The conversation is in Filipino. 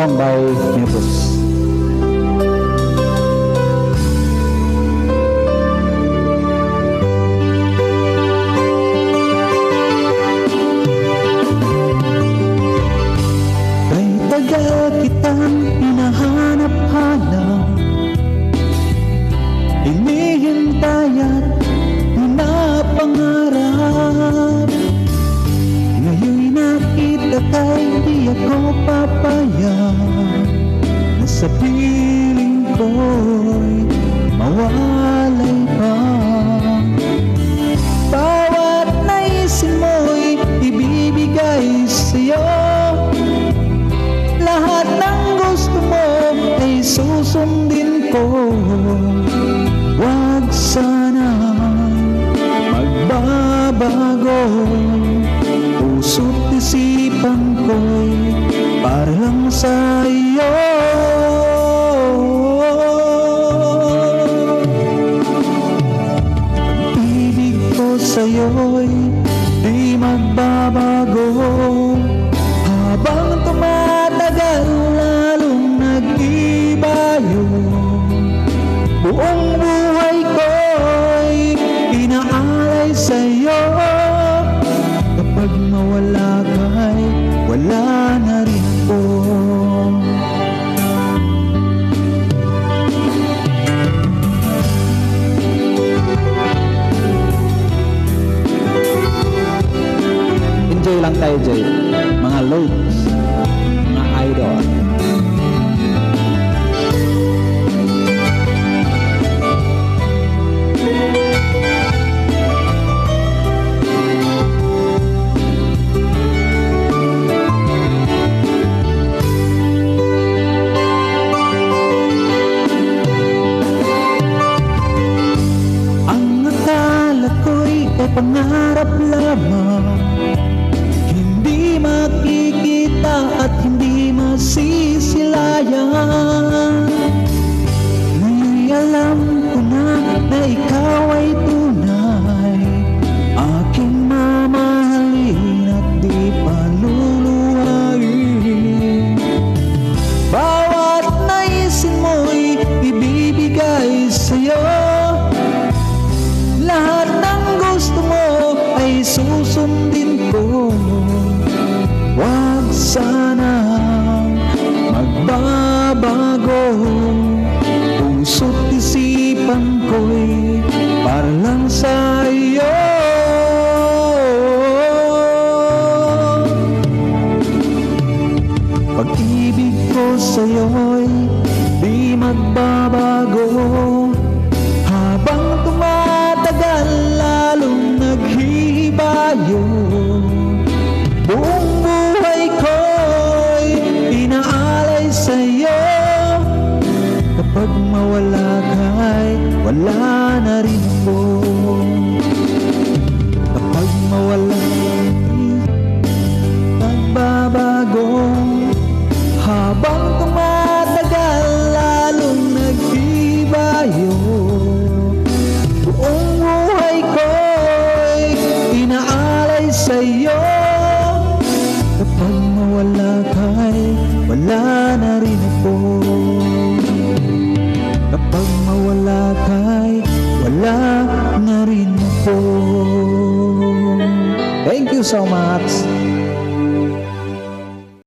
song by Nebus. Kay tagal kitang hinahanap-hanap, hinihintay at pinapangarap. Ngayon'y nakita kay di ako papayag na sa piling ko'y mawalay pa. Bawat naisin mo'y ibibigay sa'yo, lahat ng gusto mo ay susundin ko. Huwag sana magbabago, puso't isipan ko'y para lang sa iyo. Pag-ibig ko sa'yo'y di magbabago, habang tumatagal lalong nag-iba yun. Buong buhay ko'y inaalay sa'yo, kapag mawala ka'y wala na rin po. Enjoy lang tayo, Jay. Mga loads, mga idol. Pangarap lamang, hindi makikita at hindi masisilayan. Ngayon'y alam ko na ikaw ay tunay, aking mamahalin at di paluluhain. Bawat naisin mo'y ibibigay sa'yo, lahat ng gusto mo ay susundin ko. Huwag sana magbabago, puso't isipan ko'y para lang sa iyo. Pag-ibig ko sa'yo'y di magbabago, habang tumatagal lalong naghihibayo. Buong buhay ko'y inaalay sa'yo, kapag mawala ka'y wala na rin po. Kapag mawala nagbabago, habang tumatagal lalong naghihibayo. Buong buhay ko'y inaalay sa'yo, kapag mawala ka'y wala na rin ako. Kapag mawala ka'y wala na rin ako. Thank you so much.